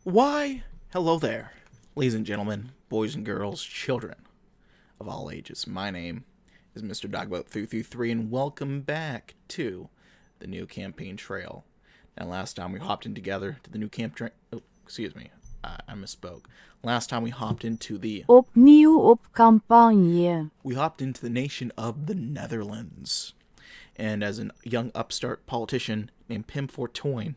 Why, hello there, ladies and gentlemen, boys and girls, children of all ages. My name is Mr. Dogboat333, and welcome back to the new campaign trail. Now, last time we hopped in together to the new camp trail. Oh, excuse me, I misspoke. Last time we hopped into the. Opnieuw op campagne. We hopped into the nation of the Netherlands. And as a young upstart politician named Pim Fortuyn,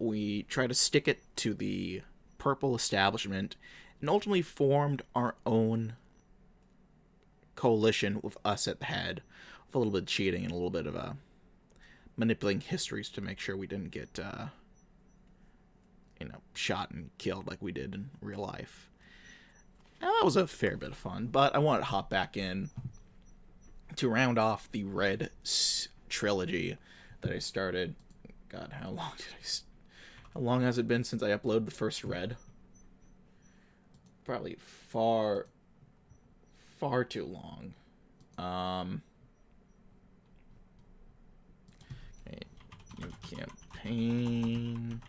we tried to stick it to the purple establishment and ultimately formed our own coalition with us at the head, with a little bit of cheating and a little bit of manipulating histories to make sure we didn't get shot and killed like we did in real life. Now, that was a fair bit of fun, but I wanted to hop back in to round off the Red trilogy that I started. God, how long has it been since I uploaded the first Red? Probably far too long. Okay, new campaign.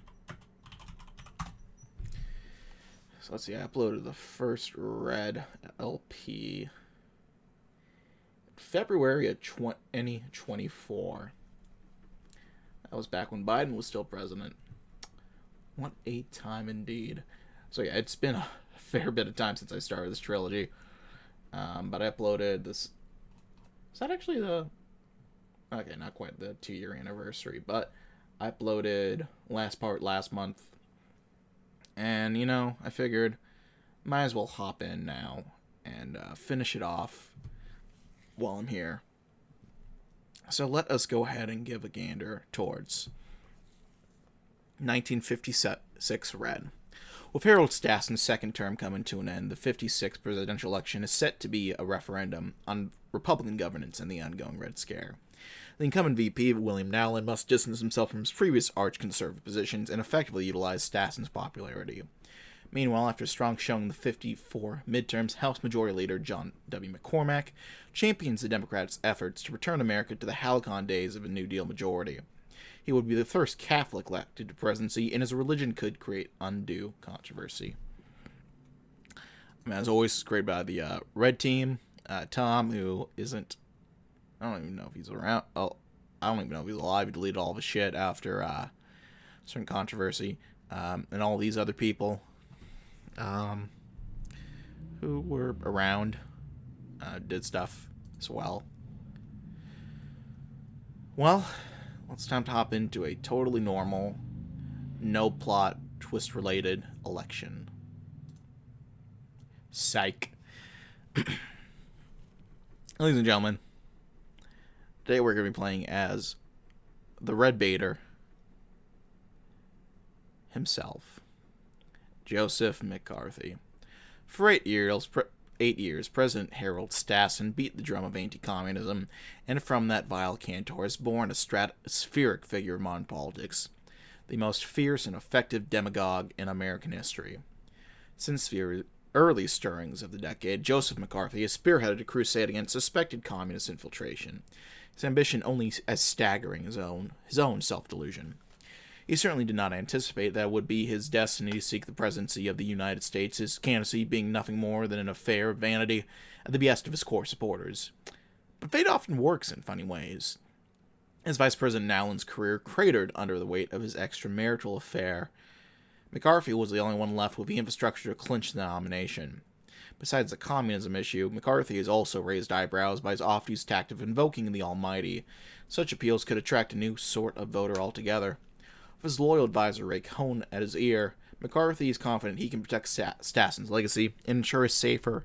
So let's see, I uploaded the first Red LP February of 2024. That was back when Biden was still president. What a time indeed. So yeah, it's been a fair bit of time since I started this trilogy. But I uploaded this. Is that actually the... Okay, not quite the 2-year anniversary, but I uploaded last part last month. And, I figured might as well hop in now and finish it off while I'm here. So let us go ahead and give a gander towards 1956 Red. With Harold Stassen's second term coming to an end, the 56th presidential election is set to be a referendum on Republican governance and the ongoing Red Scare. The incumbent VP, William Nowlin, must distance himself from his previous arch-conservative positions and effectively utilize Stassen's popularity. Meanwhile, after a strong showing in the 54 midterms, House Majority Leader John W. McCormack champions the Democrats' efforts to return America to the halcyon days of a New Deal majority. He would be the first Catholic elected to presidency, and his religion could create undue controversy. As always, created by the Red Team. Tom, who isn't... I don't even know if he's around. Oh, I don't even know if he's alive. He deleted all of his shit after certain controversy. And all these other people who were around did stuff as well. Well, it's time to hop into a totally normal, no plot, twist-related election. Psych. Ladies and gentlemen, today we're going to be playing as the Red Baiter himself, Joseph McCarthy. For 8 years, President Harold Stassen beat the drum of anti-communism, and from that vile cantor is born a stratospheric figure of modern politics, the most fierce and effective demagogue in American history. Since the early stirrings of the decade, Joseph McCarthy has spearheaded a crusade against suspected communist infiltration, his ambition only as staggering as his own self-delusion. He certainly did not anticipate that it would be his destiny to seek the presidency of the United States, his candidacy being nothing more than an affair of vanity at the behest of his core supporters. But fate often works in funny ways. As Vice President Nowlin's career cratered under the weight of his extramarital affair, McCarthy was the only one left with the infrastructure to clinch the nomination. Besides the communism issue, McCarthy has also raised eyebrows by his oft-used tactic of invoking the Almighty. Such appeals could attract a new sort of voter altogether. With his loyal advisor Ray Cohn at his ear, McCarthy is confident he can protect Stassen's legacy and ensure a safer,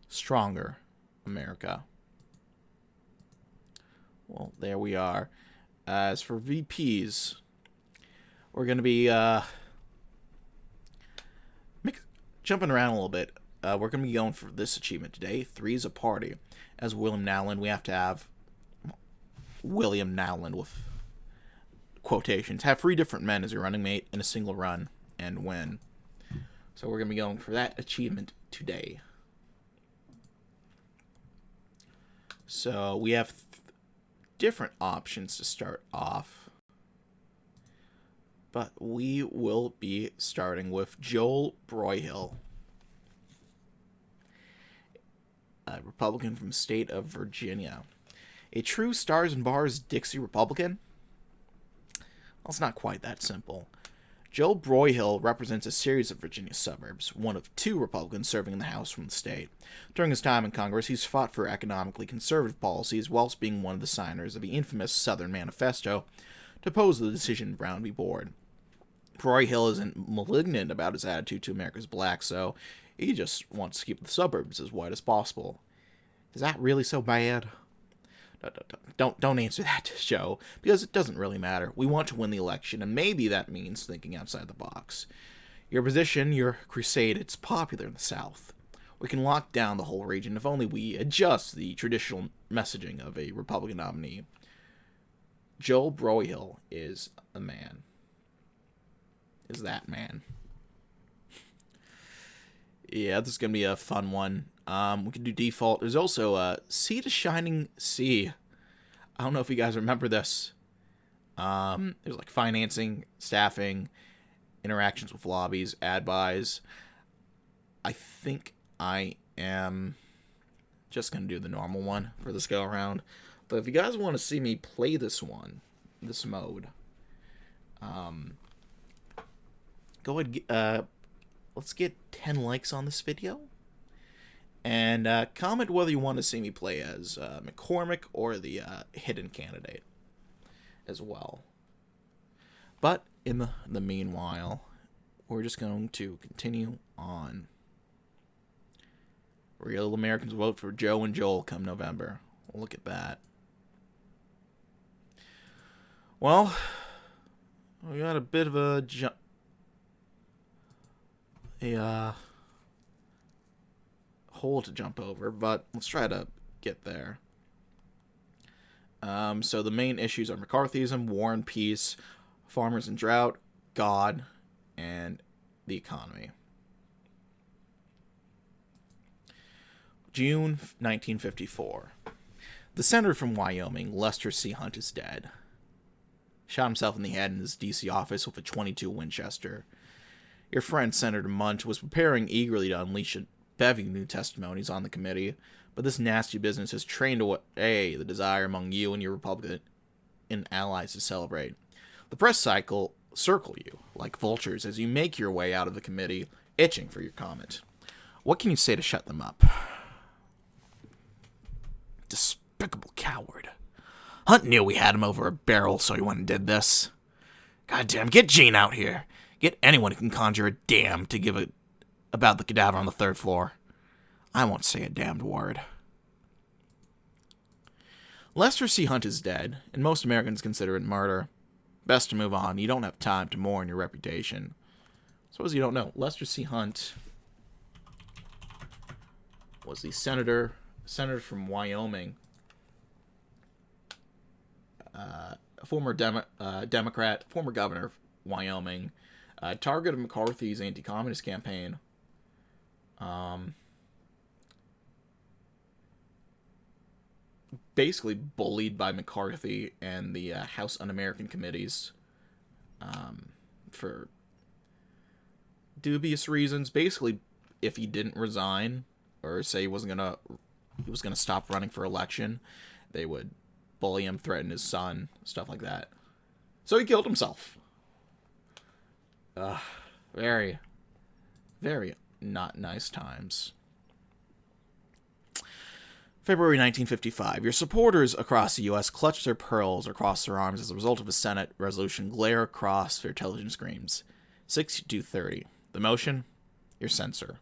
stronger America. Well, there we are. As for VPs, we're going to be jumping around a little bit. We're going to be going for this achievement today. 3 is a party. As William Nowlin, we have to have William Nowlin with quotations. Have 3 different men as your running mate in a single run and win. So we're going to be going for that achievement today. So we have different options to start off. But we will be starting with Joel Broyhill, a Republican from the state of Virginia. A true stars and bars Dixie Republican? Well, it's not quite that simple. Joel Broyhill represents a series of Virginia suburbs, one of two Republicans serving in the House from the state. During his time in Congress, he's fought for economically conservative policies whilst being one of the signers of the infamous Southern Manifesto to oppose the decision Brown v. Board. Broyhill isn't malignant about his attitude to America's blacks, so he just wants to keep the suburbs as white as possible. Is that really so bad? Don't answer that, Joe, because it doesn't really matter. We want to win the election, and maybe that means thinking outside the box. Your position, your crusade, it's popular in the South. We can lock down the whole region if only we adjust the traditional messaging of a Republican nominee. Joel Broyhill is a man. Is that man. Yeah, this is going to be a fun one. We can do default. There's also Sea to Shining Sea. I don't know if you guys remember this. There's like financing, staffing, interactions with lobbies, ad buys. I think I am just going to do the normal one for this go around. But if you guys want to see me play this one, this mode, go ahead, let's get 10 likes on this video. And comment whether you want to see me play as McCormick or the hidden candidate as well. But in the meanwhile, we're just going to continue on. Real Americans vote for Joe and Joel come November. Well, look at that. Well, we got a bit of a hole to jump over, but let's try to get there. So the main issues are McCarthyism, war and peace, farmers and drought, God, and the economy. June 1954. The senator from Wyoming, Lester C. Hunt, is dead. Shot himself in the head in his D.C. office with a .22 Winchester. Your friend, Senator Munt, was preparing eagerly to unleash a bevy of new testimonies on the committee, but this nasty business has trained away the desire among you and your Republican allies to celebrate. The press circle you like vultures as you make your way out of the committee, itching for your comment. What can you say to shut them up? Despicable coward. Hunt knew we had him over a barrel, so he went and did this. Goddamn, get Gene out here. Get anyone who can conjure a dam to give it about the cadaver on the 3rd floor. I won't say a damned word. Lester C. Hunt is dead, and most Americans consider it murder. Best to move on. You don't have time to mourn your reputation. Suppose you don't know. Lester C. Hunt was the senator from Wyoming. Former Democrat, former governor of Wyoming. Target of McCarthy's anti-communist campaign. Basically bullied by McCarthy and the House Un-American committees for dubious reasons. Basically, if he didn't resign or say he was gonna stop running for election, they would bully him, threaten his son, stuff like that. So he killed himself. Very, very not nice times. February 1955. Your supporters across the U.S. clutch their pearls or cross their arms as a result of a Senate resolution glare across their television screens. 6230. The motion? Your censor.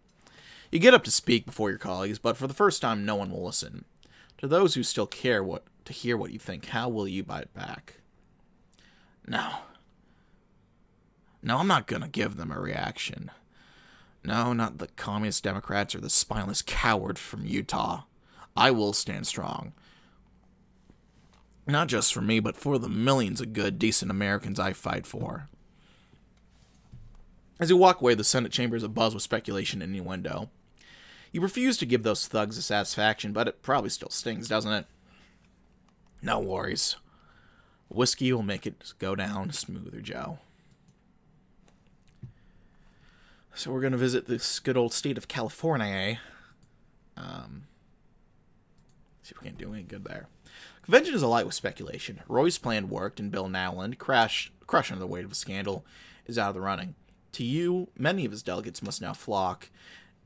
You get up to speak before your colleagues, but for the first time, no one will listen. To those who still care to hear what you think, how will you bite back? No, I'm not gonna give them a reaction. No, not the communist Democrats or the spineless coward from Utah. I will stand strong. Not just for me, but for the millions of good, decent Americans I fight for. As you walk away, the Senate chamber is abuzz with speculation and innuendo. You refuse to give those thugs a satisfaction, but it probably still stings, doesn't it? No worries. Whiskey will make it go down smoother, Joe. So we're going to visit this good old state of California. See if we can do any good there. Convention is alight with speculation. Roy's plan worked, and Bill Nowland, crushed under the weight of a scandal, is out of the running. To you, many of his delegates must now flock,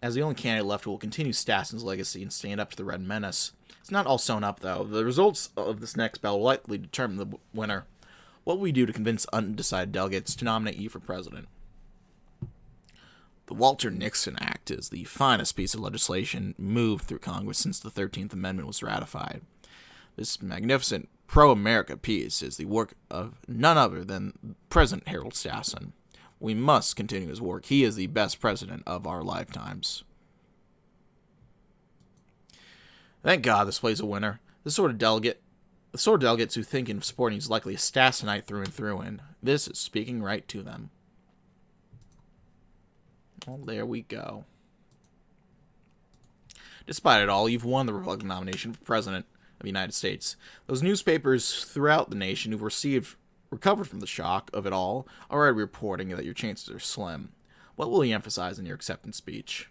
as the only candidate left who will continue Stassen's legacy and stand up to the Red Menace. It's not all sewn up, though. The results of this next battle will likely determine the winner. What will we do to convince undecided delegates to nominate you for president? The Walter Nixon Act is the finest piece of legislation moved through Congress since the 13th Amendment was ratified. This magnificent pro-America piece is the work of none other than President Harold Stassen. We must continue his work. He is the best president of our lifetimes. Thank God this plays a winner. The sort of delegates who think in supporting is likely a Stassenite through and through, and this is speaking right to them. Well, there we go. Despite it all, you've won the Republican nomination for President of the United States. Those newspapers throughout the nation who've recovered from the shock of it all are already reporting that your chances are slim. What will you emphasize in your acceptance speech?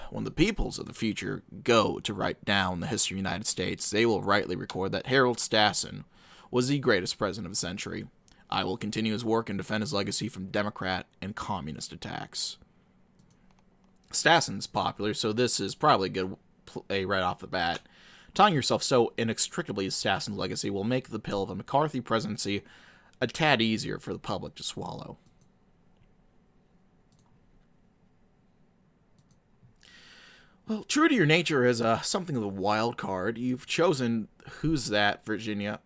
When the peoples of the future go to write down the history of the United States, they will rightly record that Harold Stassen was the greatest president of the century. I will continue his work and defend his legacy from Democrat and communist attacks. Stassen's popular, so this is probably a good play right off the bat. Tying yourself so inextricably to Stassen's legacy will make the pill of a McCarthy presidency a tad easier for the public to swallow. Well, true to your nature as something of a wild card, you've chosen Who's That, Virginia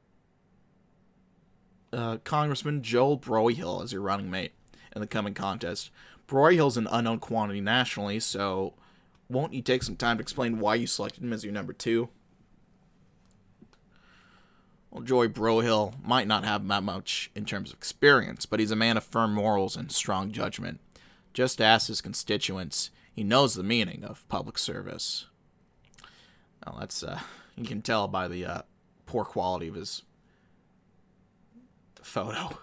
Congressman Joel Broyhill as your running mate in the coming contest. Broyhill's an unknown quantity nationally, so won't you take some time to explain why you selected him as your number 2? Well, Joey Broyhill might not have that much in terms of experience, but he's a man of firm morals and strong judgment. Just ask his constituents. He knows the meaning of public service. Well, that's, you can tell by the poor quality of his photo.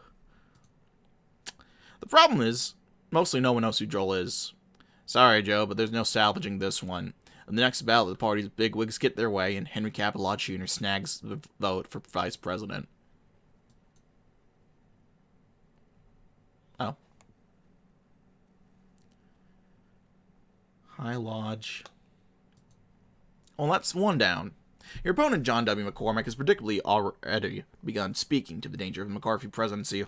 The problem is, mostly no one knows who Joel is. Sorry, Joe, but there's no salvaging this one. In the next battle, the party's bigwigs get their way, and Henry Cabot Lodge Jr. snags the vote for vice president. Oh. Hi, Lodge. Well, that's one down. Your opponent, John W. McCormack, has predictably already begun speaking to the danger of the McCarthy presidency,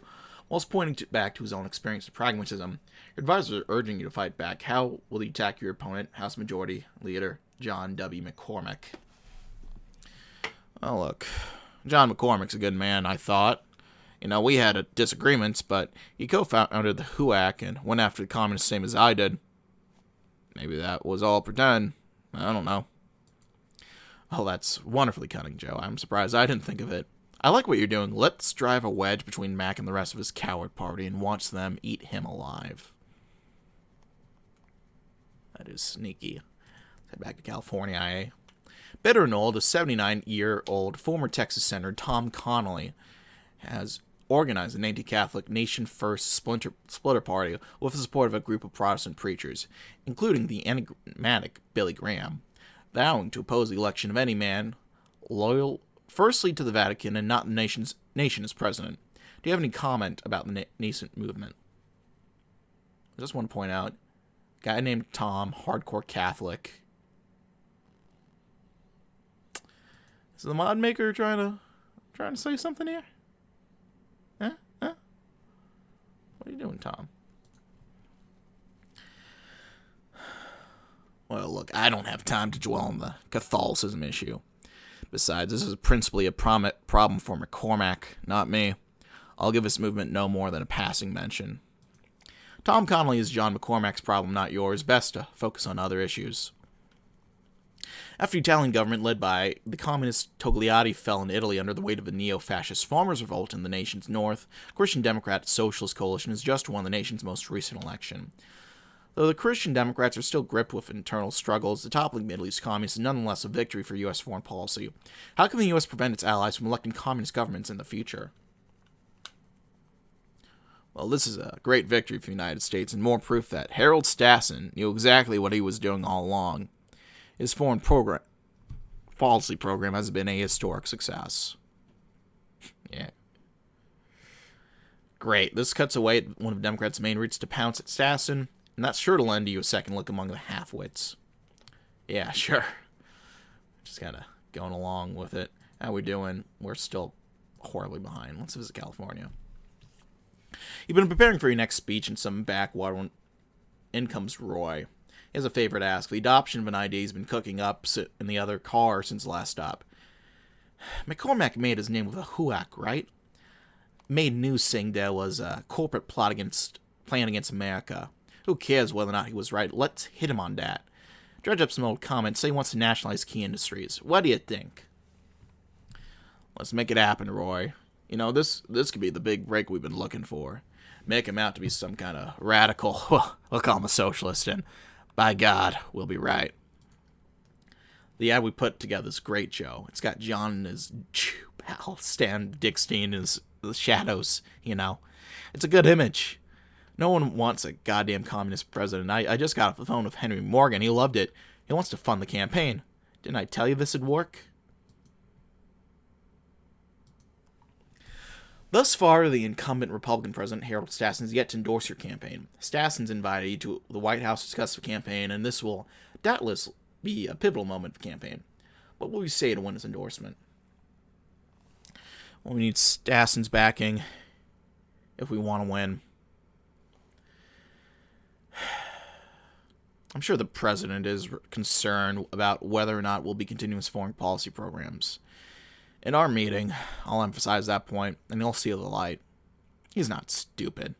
whilst pointing back to his own experience and pragmatism. Your advisors are urging you to fight back. How will you attack your opponent, House Majority Leader John W. McCormack? Well, look, John McCormack's a good man, I thought. You know, we had disagreements, but he co-founded the HUAC and went after the communists same as I did. Maybe that was all pretend. I don't know. Oh, that's wonderfully cunning, Joe. I'm surprised I didn't think of it. I like what you're doing. Let's drive a wedge between Mac and the rest of his coward party and watch them eat him alive. That is sneaky. Let's head back to California, eh? Bitter and old, a 79-year-old former Texas Senator Tom Connolly has organized an anti-Catholic Nation First splitter party with the support of a group of Protestant preachers, including the enigmatic Billy Graham, vowing to oppose the election of any man loyal firstly to the Vatican and not the nation as president. Do you have any comment about the nascent movement? I just want to point out, a guy named Tom, hardcore Catholic. Is the mod maker trying to say something here? Huh? What are you doing, Tom? Well, look, I don't have time to dwell on the Catholicism issue. Besides, this is principally a problem for McCormack, not me. I'll give this movement no more than a passing mention. Tom Connolly is John McCormack's problem, not yours. Best to focus on other issues. After the Italian government led by the communist Togliatti fell in Italy under the weight of the neo-fascist farmers' revolt in the nation's north, Christian Democrat Socialist Coalition has just won the nation's most recent election. Though the Christian Democrats are still gripped with internal struggles, the toppling Middle East communists is nonetheless a victory for U.S. foreign policy. How can the U.S. prevent its allies from electing communist governments in the future? Well, this is a great victory for the United States and more proof that Harold Stassen knew exactly what he was doing all along. His foreign policy program has been a historic success. Yeah. Great. This cuts away at one of the Democrats' main routes to pounce at Stassen, and that's sure to lend you a second look among the half-wits. Yeah, sure. Just kind of going along with it. How we doing? We're still horribly behind. Let's visit California. You've been preparing for your next speech in some backwater when in comes Roy. He has a favor to ask. The adoption of an idea he's been cooking up in the other car since the last stop. McCormack made his name with a HUAC, right? Made news saying there was a corporate plan against America. Who cares whether or not he was right? Let's hit him on that. Dredge up some old comments. Say he wants to nationalize key industries. What do you think? Let's make it happen, Roy. You know, this could be the big break we've been looking for. Make him out to be some kind of radical, we'll call him a socialist, and by God, we'll be right. The ad we put together is great, Joe. It's got John and his pal, Stan Dickstein, and the shadows, you know. It's a good image. No one wants a goddamn communist president. I just got off the phone with Henry Morgan. He loved it. He wants to fund the campaign. Didn't I tell you this would work? Thus far, the incumbent Republican President Harold Stassen has yet to endorse your campaign. Stassen's invited you to the White House to discuss the campaign, and this will doubtless be a pivotal moment for the campaign. What will you say to win his endorsement? Well, we need Stassen's backing if we want to win. I'm sure the president is concerned about whether or not we'll be continuing his foreign policy programs. In our meeting, I'll emphasize that point, and he'll see the light. He's not stupid.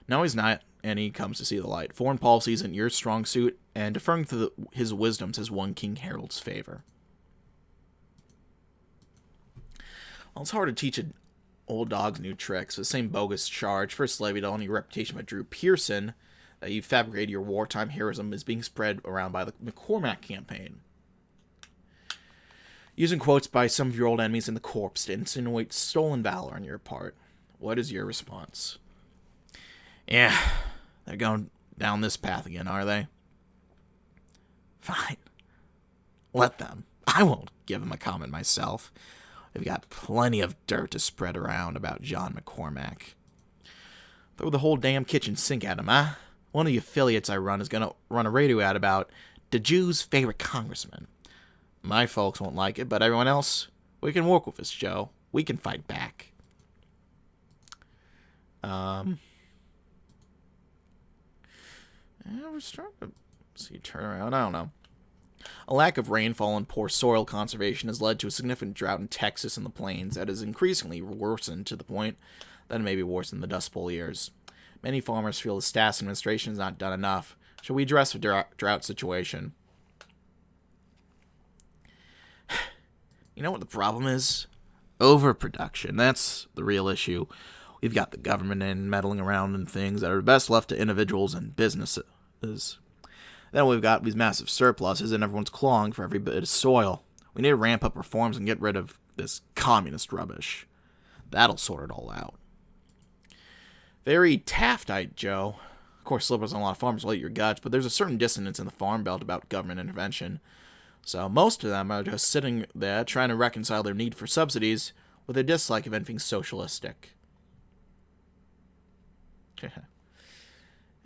No, he's not, and he comes to see the light. Foreign policy isn't your strong suit, and deferring to his wisdoms has won King Harold's favor. Well, it's hard to teach an old dog's new tricks. The same bogus charge, first levied on your reputation by Drew Pearson, that you fabricated your wartime heroism is being spread around by the McCormack campaign. Using quotes by some of your old enemies in the corps to insinuate stolen valor on your part. What is your response? Yeah, they're going down this path again, are they? Fine. Let them. I won't give them a comment myself. We've got plenty of dirt to spread around about John McCormack. Throw the whole damn kitchen sink at him, huh? One of the affiliates I run is going to run a radio ad about the Jews' favorite congressman. My folks won't like it, but everyone else, we can work with us, Joe. We can fight back. We're starting to see turnaround. I don't know. A lack of rainfall and poor soil conservation has led to a significant drought in Texas and the plains that has increasingly worsened to the point that it may be worse than the Dust Bowl years. Many farmers feel the Stassen administration has not done enough. Shall we address the drought situation? You know what the problem is? Overproduction. That's the real issue. We've got the government meddling around in things that are best left to individuals and businesses. Then we've got these massive surpluses and everyone's clawing for every bit of soil. We need to ramp up reforms and get rid of this communist rubbish. That'll sort it all out. Very Taftite, Joe. Of course, liberals and a lot of farmers will eat your guts, but there's a certain dissonance in the farm belt about government intervention. So most of them are just sitting there trying to reconcile their need for subsidies with their dislike of anything socialistic.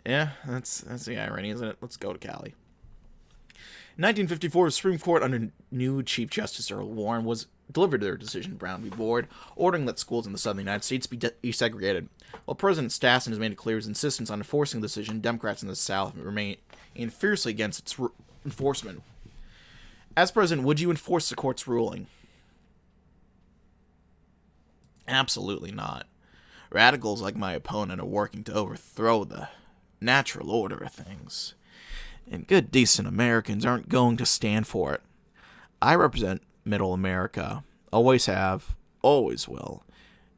Yeah, that's the irony, isn't it? Let's go to Cali. In 1954, the Supreme Court under new Chief Justice Earl Warren was delivered their decision to Brown v. Board, ordering that schools in the southern United States be desegregated. While President Stassen has made it clear his insistence on enforcing the decision, Democrats in the South remain fiercely against its enforcement. As president, would you enforce the court's ruling? Absolutely not. Radicals like my opponent are working to overthrow the natural order of things. And good, decent Americans aren't going to stand for it. I represent Middle America. Always have, always will.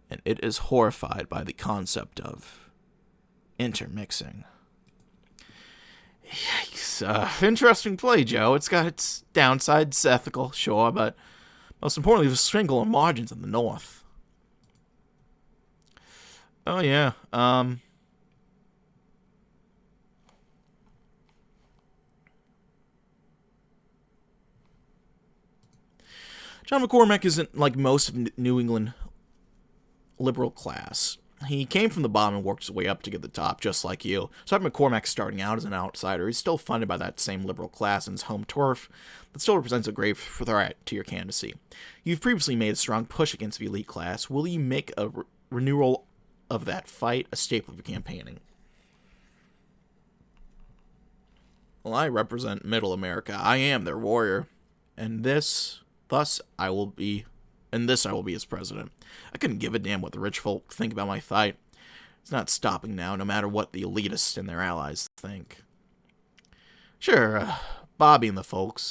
And it is horrified by the concept of intermixing. Yikes. Interesting play, Joe. It's got its downsides, ethical, sure, but most importantly, the single margins in the North. Oh, yeah. John McCormack isn't like most of New England liberal class. He came from the bottom and worked his way up to get the top, just like you. So McCormack's starting out as an outsider. He's still funded by that same liberal class in his home turf, but still represents a grave threat to your candidacy. You've previously made a strong push against the elite class. Will you make a renewal of that fight a staple of your campaigning? Well, I represent Middle America. I am their warrior, and thus I will be his president. I couldn't give a damn what the rich folk think about my fight. It's not stopping now, no matter what the elitists and their allies think. Sure, Bobby and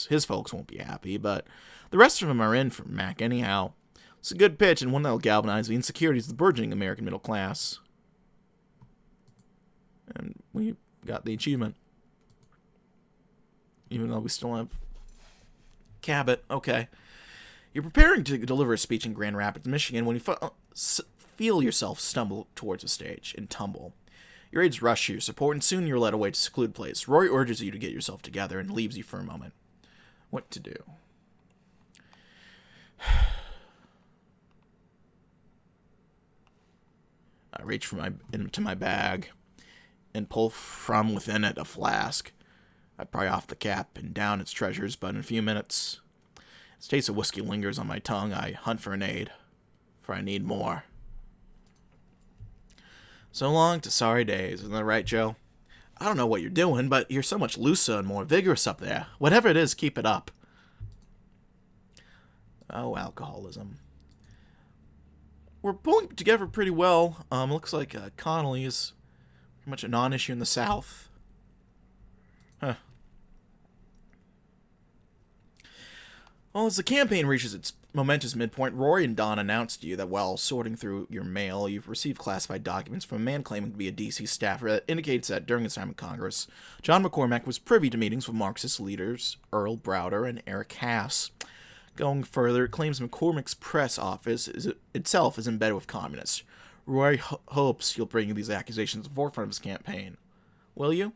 his folks won't be happy, but the rest of them are in for Mac anyhow. It's a good pitch and one that'll galvanize the insecurities of the burgeoning American middle class. And we got the achievement. Even though we still have Cabot. Okay. You're preparing to deliver a speech in Grand Rapids, Michigan, when you feel yourself stumble towards the stage and tumble. Your aides rush to your support, and soon you're led away to a secluded place. Roy urges you to get yourself together and leaves you for a moment. What to do? I reach into my bag and pull from within it a flask. I pry off the cap and down its treasures, but in a few minutes, as the taste of whiskey lingers on my tongue, I hunt for an aid, for I need more. So long to sorry days, isn't that right, Joe? I don't know what you're doing, but you're so much looser and more vigorous up there. Whatever it is, keep it up. Oh, alcoholism. We're pulling together pretty well. Looks like Connolly is pretty much a non-issue in the South. Huh. Well, as the campaign reaches its momentous midpoint, Rory and Don announced to you that while sorting through your mail, you've received classified documents from a man claiming to be a D.C. staffer that indicates that during his time in Congress, John McCormack was privy to meetings with Marxist leaders Earl Browder and Eric Haas. Going further, it claims McCormack's press office itself is embedded with communists. Roy hopes you'll bring these accusations to the forefront of his campaign. Will you?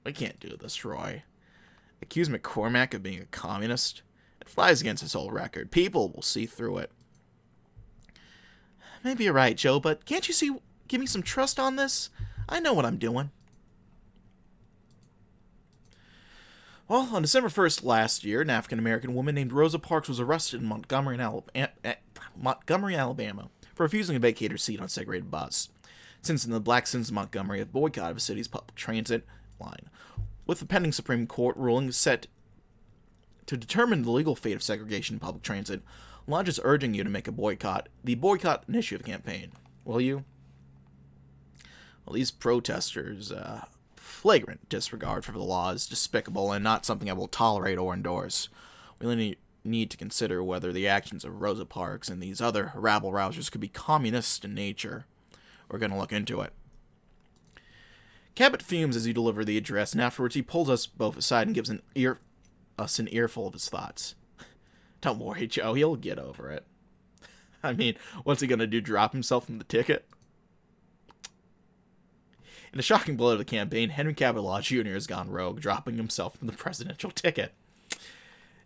I can't do this, Roy. Accuse McCormack of being a communist? It flies against his whole record. People will see through it. Maybe you're right, Joe, but can't you give me some trust on this? I know what I'm doing. Well, on December 1st last year, an African-American woman named Rosa Parks was arrested in Montgomery, Alabama, for refusing to vacate her seat on a segregated bus. Since then, the black citizens of Montgomery have boycotted the city's public transit line, with the pending Supreme Court ruling set to determine the legal fate of segregation in public transit. Lodge is urging you to make the boycott an issue of the campaign. Will you? Well, these protesters' flagrant disregard for the law is despicable and not something I will tolerate or endorse. We only need to consider whether the actions of Rosa Parks and these other rabble-rousers could be communist in nature. We're going to look into it. Cabot fumes as you deliver the address, and afterwards he pulls us both aside and gives us an earful of his thoughts. Don't worry, Joe, he'll get over it. I mean, what's he gonna do, drop himself from the ticket? In a shocking blow to the campaign, Henry Cabot Lodge Jr. has gone rogue, dropping himself from the presidential ticket,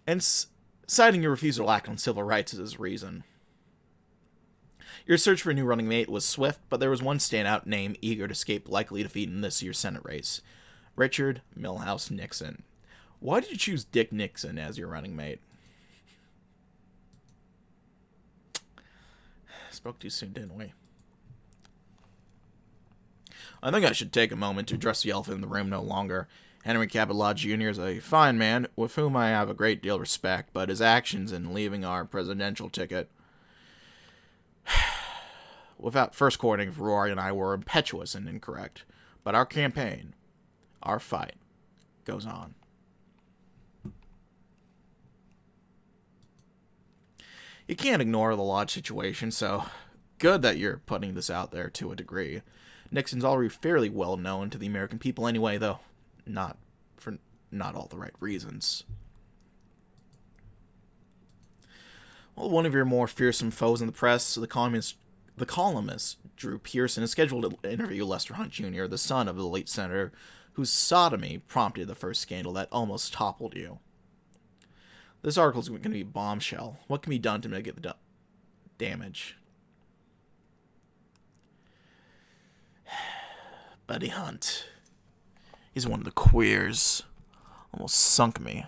and citing your refusal to act on civil rights as his reason. Your search for a new running mate was swift, but there was one standout name eager to escape likely defeat in this year's Senate race. Richard Milhouse Nixon. Why did you choose Dick Nixon as your running mate? Spoke too soon, didn't we? I think I should take a moment to address the elephant in the room no longer. Henry Cabot Lodge Jr. is a fine man with whom I have a great deal of respect, but his actions in leaving our presidential ticket without first courting, Rory and I were impetuous and incorrect. But our campaign, our fight, goes on. You can't ignore the Lodge situation, so good that you're putting this out there to a degree. Nixon's already fairly well known to the American people anyway, though not all the right reasons. Well, one of your more fearsome foes in the press, the columnist Drew Pearson, is scheduled to interview Lester Hunt Jr., the son of the late senator, whose sodomy prompted the first scandal that almost toppled you. This article is going to be bombshell. What can be done to mitigate the damage? Buddy Hunt. He's one of the queers. Almost sunk me.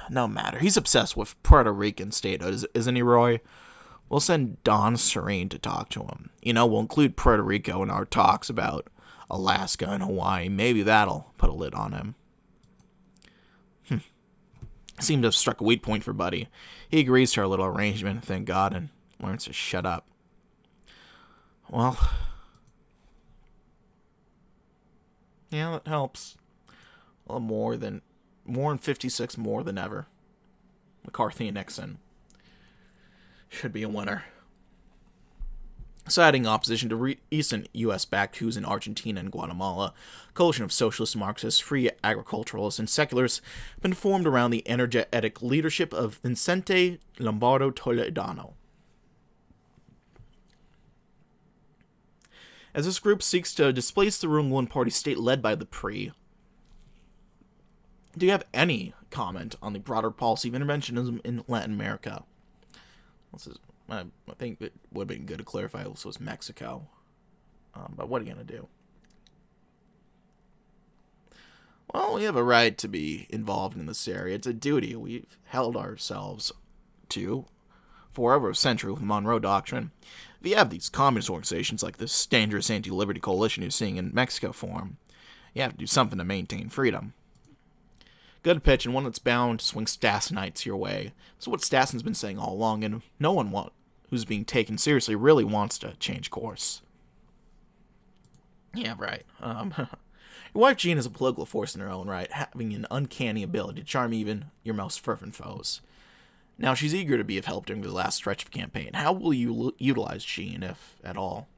No matter. He's obsessed with Puerto Rican statehood, isn't he, Roy? We'll send Don Serene to talk to him. We'll include Puerto Rico in our talks about Alaska and Hawaii. Maybe that'll put a lid on him. Seemed to have struck a weak point for Buddy. He agrees to our little arrangement, thank God, and learns to shut up. Well, yeah, that helps. Well, more than 56 more than ever. McCarthy and Nixon should be a winner. Citing opposition to recent U.S.-backed coups in Argentina and Guatemala, a coalition of socialists, Marxists, free agriculturalists, and secularists have been formed around the energetic leadership of Vicente Lombardo Toledano. As this group seeks to displace the ruling party state led by the PRI, do you have any comment on the broader policy of interventionism in Latin America? I think it would have been good to clarify this was Mexico. But what are you going to do? Well, we have a right to be involved in this area. It's a duty we've held ourselves to for over a century with the Monroe Doctrine. If you have these communist organizations like this dangerous anti-liberty coalition you're seeing in Mexico form, you have to do something to maintain freedom. Good pitch, and one that's bound to swing Stassenites your way. That's what Stassen's been saying all along, and no one who's being taken seriously really wants to change course. Yeah, right. Your wife Jean is a political force in her own right, having an uncanny ability to charm even your most fervent foes. Now, she's eager to be of help during the last stretch of campaign. How will you utilize Jean, if at all?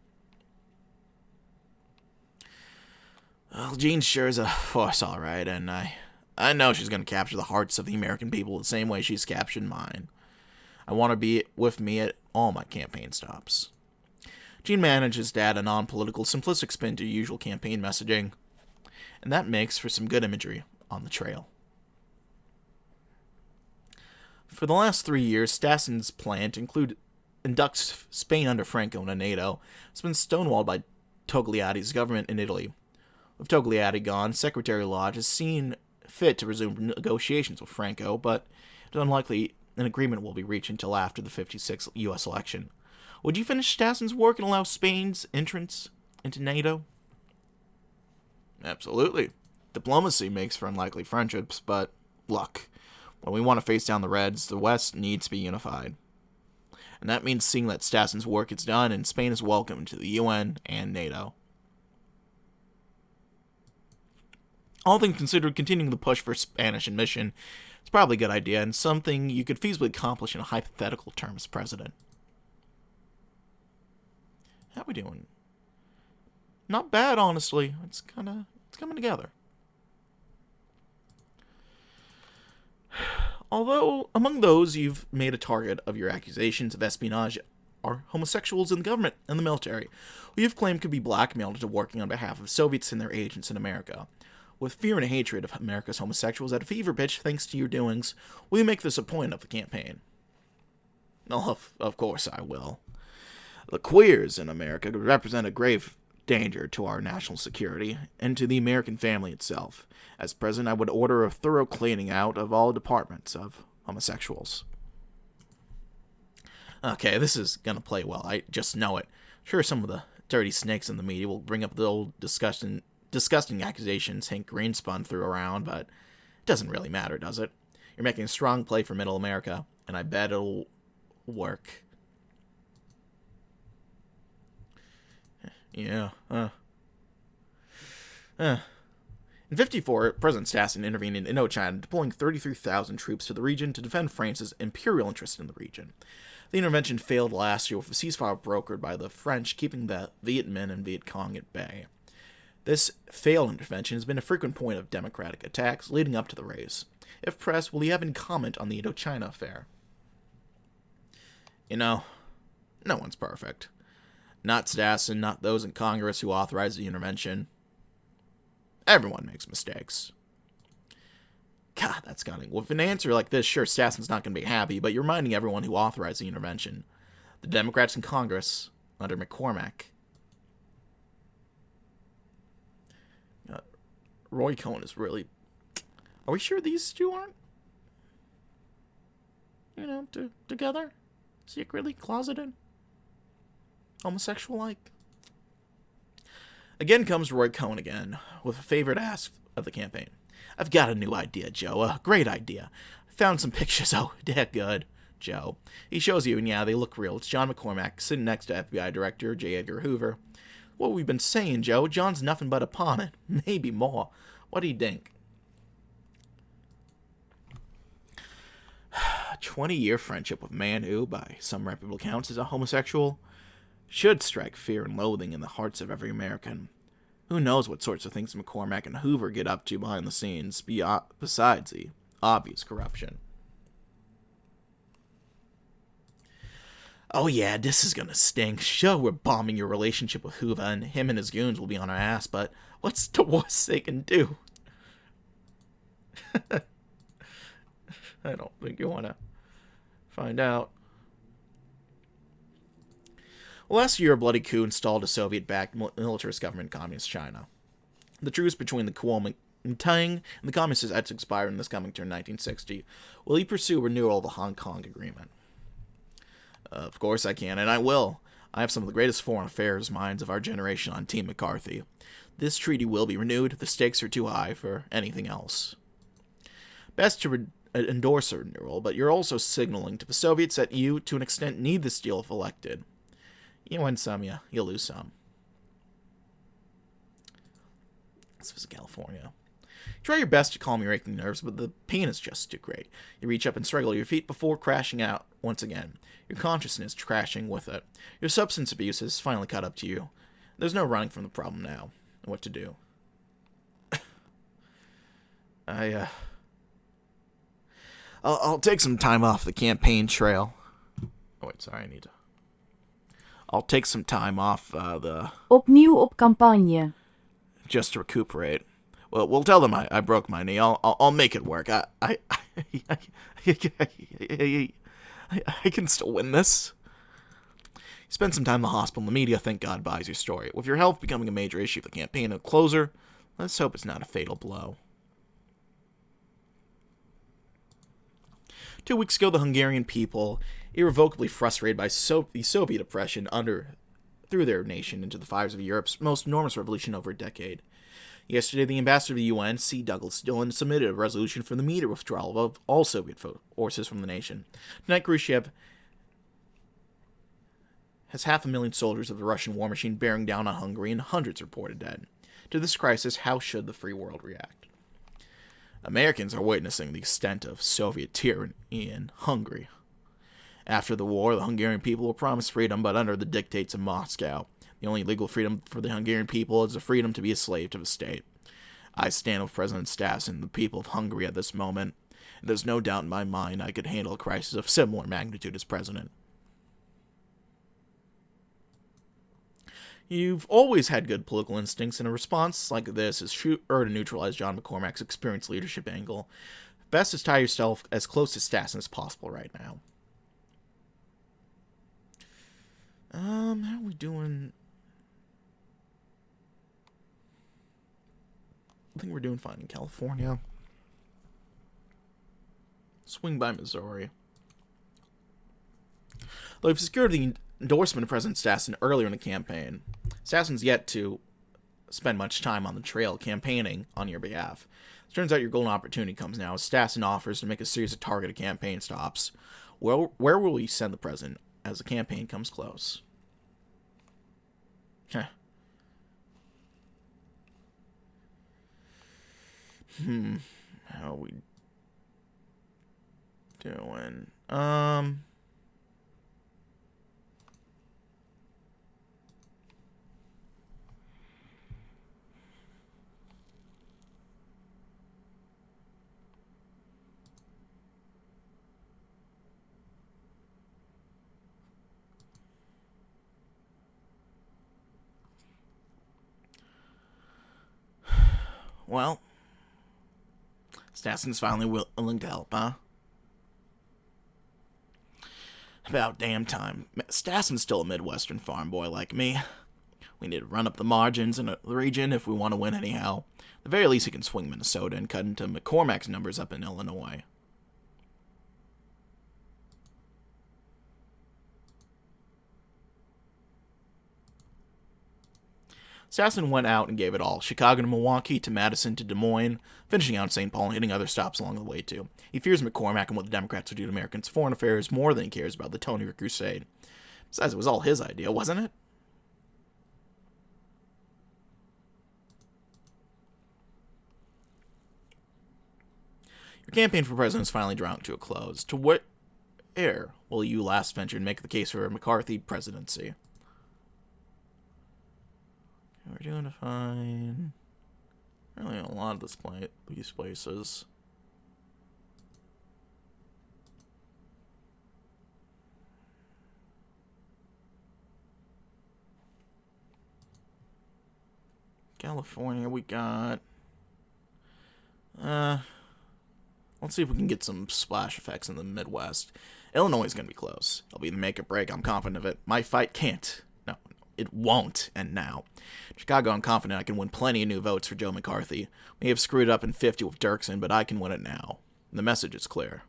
Well, Jean sure is a force, all right, and I know she's going to capture the hearts of the American people the same way she's captured mine. I want to be with me at all my campaign stops. Jean manages to add a non-political, simplistic spin to usual campaign messaging, and that makes for some good imagery on the trail. For the last 3 years, Stassen's plan to induct Spain under Franco into NATO has been stonewalled by Togliatti's government in Italy. With Togliatti gone, Secretary Lodge has seen fit to resume negotiations with Franco, but it's unlikely an agreement will be reached until after the 1956 U.S. election. Would you finish Stassen's work and allow Spain's entrance into NATO? Absolutely. Diplomacy makes for unlikely friendships, but look, when we want to face down the Reds, the West needs to be unified. And that means seeing that Stassen's work is done and Spain is welcome to the UN and NATO. All things considered, continuing the push for Spanish admission is probably a good idea and something you could feasibly accomplish in a hypothetical term as president. How we doing? Not bad, honestly. It's coming together. Although, among those you've made a target of your accusations of espionage are homosexuals in the government and the military, who you've claimed could be blackmailed into working on behalf of Soviets and their agents in America. With fear and hatred of America's homosexuals at a fever pitch thanks to your doings, will you make this a point of the campaign? Well, of course I will. The queers in America represent a grave danger to our national security and to the American family itself. As president, I would order a thorough cleaning out of all departments of homosexuals. Okay, this is gonna play well. I just know it. Sure, some of the dirty snakes in the media will bring up the old disgusting accusations Hank Greenspun threw around, but it doesn't really matter, does it? You're making a strong play for Middle America, and I bet it'll work. Yeah, In 1954, President Stassen intervened in Indochina, deploying 33,000 troops to the region to defend France's imperial interest in the region. The intervention failed last year with a ceasefire brokered by the French, keeping the Viet Minh and Viet Cong at bay. This failed intervention has been a frequent point of democratic attacks leading up to the race. If pressed, will he have any comment on the Indochina affair? You know, no one's perfect. Not Stassen, not those in Congress who authorized the intervention. Everyone makes mistakes. God, that's cunning. With an answer like this, sure, Stassen's not going to be happy, but you're reminding everyone who authorized the intervention. The Democrats in Congress, under McCormack. Roy Cohn is really... Are we sure these two aren't, together? Secretly closeted? Homosexual-like? Again comes Roy Cohn again, with a favorite ask of the campaign. I've got a new idea, Joe. A great idea. I found some pictures. Oh, they're good, Joe. He shows you, and yeah, they look real. It's John McCormack, sitting next to FBI Director J. Edgar Hoover. What we've been saying, Joe, John's nothing but a pawn, maybe more. What do you think? 20-year friendship with a man who, by some reputable accounts, is a homosexual, should strike fear and loathing in the hearts of every American. Who knows what sorts of things McCormack and Hoover get up to behind the scenes, besides the obvious corruption. Oh yeah, this is gonna stink. Sure, we're bombing your relationship with Hoover, and him and his goons will be on our ass, but what's the worst they can do? I don't think you want to find out. Well, last year, a bloody coup installed a Soviet-backed militarist government in Communist China. The truce between the Kuomintang and the Communists is set to expire in this coming term, 1960. Will he pursue renewal of the Hong Kong Agreement? Of course I can, and I will. I have some of the greatest foreign affairs minds of our generation on Team McCarthy. This treaty will be renewed. The stakes are too high for anything else. Best to endorse a renewal, but you're also signaling to the Soviets that you, to an extent, need this deal if elected. You win some, you lose some. This was California. Try your best to calm your aching nerves, but the pain is just too great. You reach up and struggle your feet before crashing out once again. Your consciousness crashing with it. Your substance abuse has finally caught up to you. There's no running from the problem now. What to do? I'll take some time off the campaign trail. Oh wait, sorry, I'll take some time off Opnieuw op campagne. just to recuperate. Well, we'll tell them I broke my knee. I'll make it work. I can still win this. You spend some time in the hospital, and the media, thank God, buys your story. With your health becoming a major issue of the campaign and a closer, let's hope it's not a fatal blow. 2 weeks ago, the Hungarian people, irrevocably frustrated by the Soviet oppression, threw their nation into the fires of Europe's most enormous revolution over a decade. Yesterday, the ambassador of the UN, C. Douglas Dillon, submitted a resolution for the immediate withdrawal of all Soviet forces from the nation. Tonight, Khrushchev has 500,000 soldiers of the Russian war machine bearing down on Hungary and hundreds reported dead. To this crisis, how should the free world react? Americans are witnessing the extent of Soviet tyranny in Hungary. After the war, the Hungarian people were promised freedom, but under the dictates of Moscow. The only legal freedom for the Hungarian people is the freedom to be a slave to the state. I stand with President Stas and the people of Hungary at this moment. There's no doubt in my mind I could handle a crisis of similar magnitude as president. You've always had good political instincts, and a response like this is sure to neutralize John McCormack's experienced leadership angle. Best is tie yourself as close to Stassen as possible right now. How are we doing? I think we're doing fine in California. Swing by Missouri. Though we've secured the endorsement of President Stassen earlier in the campaign, Stassen's yet to spend much time on the trail campaigning on your behalf. It turns out your golden opportunity comes now as Stassen offers to make a series of targeted campaign stops. Where will we send the president as the campaign comes close? How are we doing? Well, Stassen's finally willing to help, huh? About damn time. Stassen's still a Midwestern farm boy like me. We need to run up the margins in the region if we want to win anyhow. At the very least, he can swing Minnesota and cut into McCormack's numbers up in Illinois. Stassen went out and gave it all. Chicago to Milwaukee to Madison to Des Moines, finishing out in St. Paul and hitting other stops along the way, too. He fears McCormack and what the Democrats would do to Americans' foreign affairs more than he cares about the Tony Rick Crusade. Besides, it was all his idea, wasn't it? Your campaign for president is finally drawing to a close. To what where will you last venture and make the case for a McCarthy presidency? We're doing fine. Really, a lot of these places. California, we got. Let's see if we can get some splash effects in the Midwest. Illinois is going to be close. It'll be the make or break. I'm confident of it. My fight can't. No, it won't end now. Chicago, I'm confident I can win plenty of new votes for Joe McCarthy. We have screwed up in 50 with Dirksen, but I can win it now. The message is clear.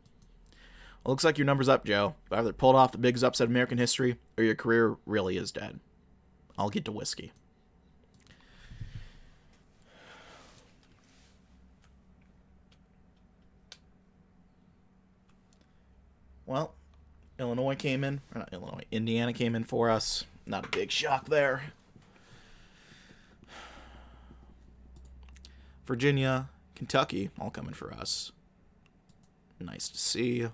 Well, looks like your number's up, Joe. You've either pulled off the biggest upset of American history, or your career really is dead. I'll get to whiskey. Well, Indiana came in for us. Not a big shock there. Virginia, Kentucky, all coming for us. Nice to see.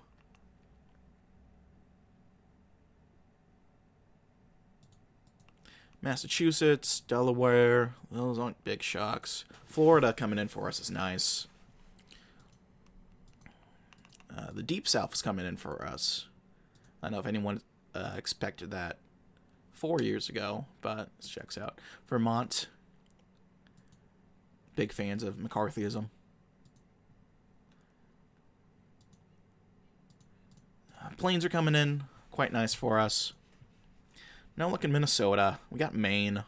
Massachusetts, Delaware, those aren't big shocks. Florida coming in for us is nice. The Deep South is coming in for us. I don't know if anyone expected that 4 years ago, but this checks out. Vermont, big fans of McCarthyism. Plains are coming in quite nice for us. Now look at Minnesota. We got Maine.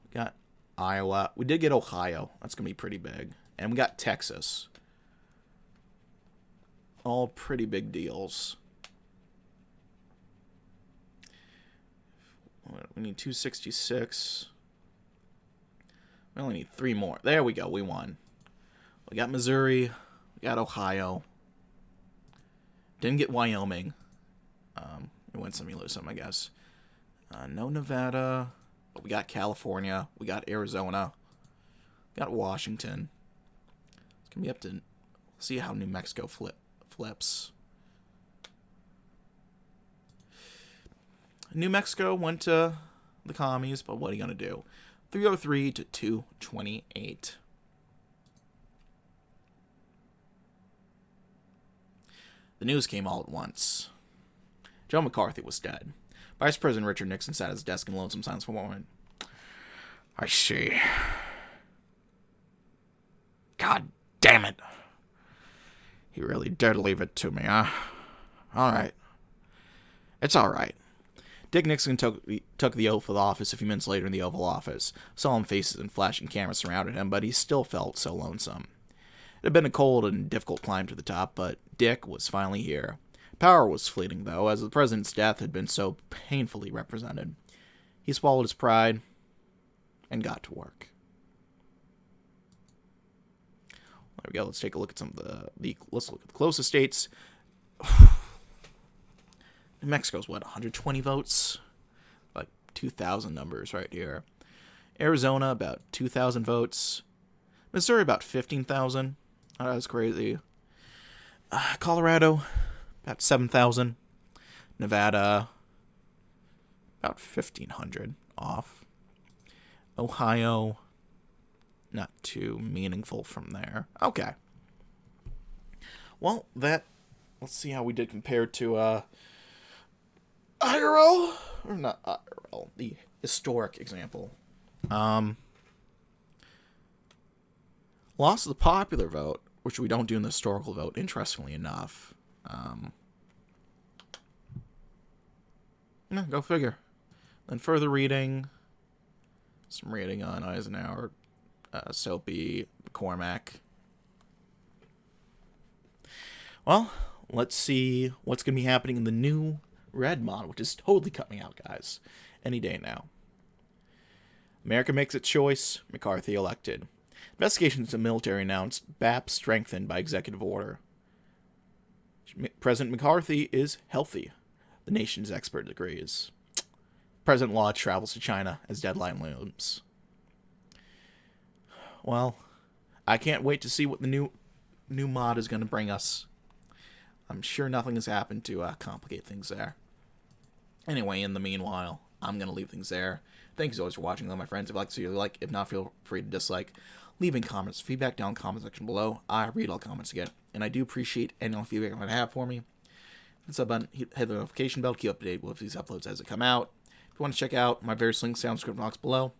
We got Iowa. We did get Ohio. That's going to be pretty big. And we got Texas. All pretty big deals. We need 266. We only need 3 more. There we go. We won. We got Missouri. We got Ohio. Didn't get Wyoming. You win some, you lose some, I guess. No Nevada. But we got California. We got Arizona. We got Washington. It's going to be up to... see how New Mexico flips. New Mexico went to the commies, but what are you going to do? 303 to 228. The news came all at once. Joe McCarthy was dead. Vice President Richard Nixon sat at his desk in lonesome silence for a moment. I see. God damn it. He really did leave it to me, huh? All right. It's all right. Dick Nixon took the oath of office a few minutes later in the Oval Office. Solemn faces and flashing cameras surrounded him, but he still felt so lonesome. It had been a cold and difficult climb to the top, but Dick was finally here. Power was fleeting, though, as the president's death had been so painfully represented. He swallowed his pride and got to work. There we go. Let's take a look at some of let's look at the closest states. New Mexico's, 120 votes? Like 2,000 numbers right here. Arizona, about 2,000 votes. Missouri, about 15,000. Oh, that was crazy. Colorado, about 7,000. Nevada, about 1,500 off. Ohio, not too meaningful from there. Okay. Well, let's see how we did compared to, IRL, or not IRL, the historic example. Lost the popular vote, which we don't do in the historical vote, interestingly enough. Go figure. Then further reading. Some reading on Eisenhower, Soapy, McCormack. Well, let's see what's going to be happening in the new red mod, which is totally coming out, guys. Any day now. America makes its choice. McCarthy elected. Investigations into the military announced. BAP strengthened by executive order. President McCarthy is healthy. The nation's expert agrees. President Law travels to China as deadline looms. Well, I can't wait to see what the new mod is going to bring us. I'm sure nothing has happened to complicate things there. Anyway, in the meanwhile, I'm going to leave things there. Thanks as always for watching, though, my friends. If you like to see, like. If not, feel free to dislike. Leaving comments, feedback down in the comment section below. I read all comments again, and I do appreciate any feedback you might have for me. Hit the sub button, hit the notification bell, keep up to date with these uploads as they come out. If you want to check out my various links down in the description box below,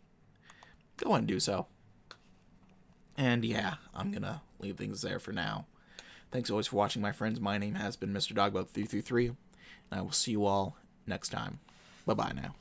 go ahead and do so. And yeah, I'm going to leave things there for now. Thanks always for watching, my friends. My name has been Mr. Dogbug333, and I will see you all next time. Bye-bye now.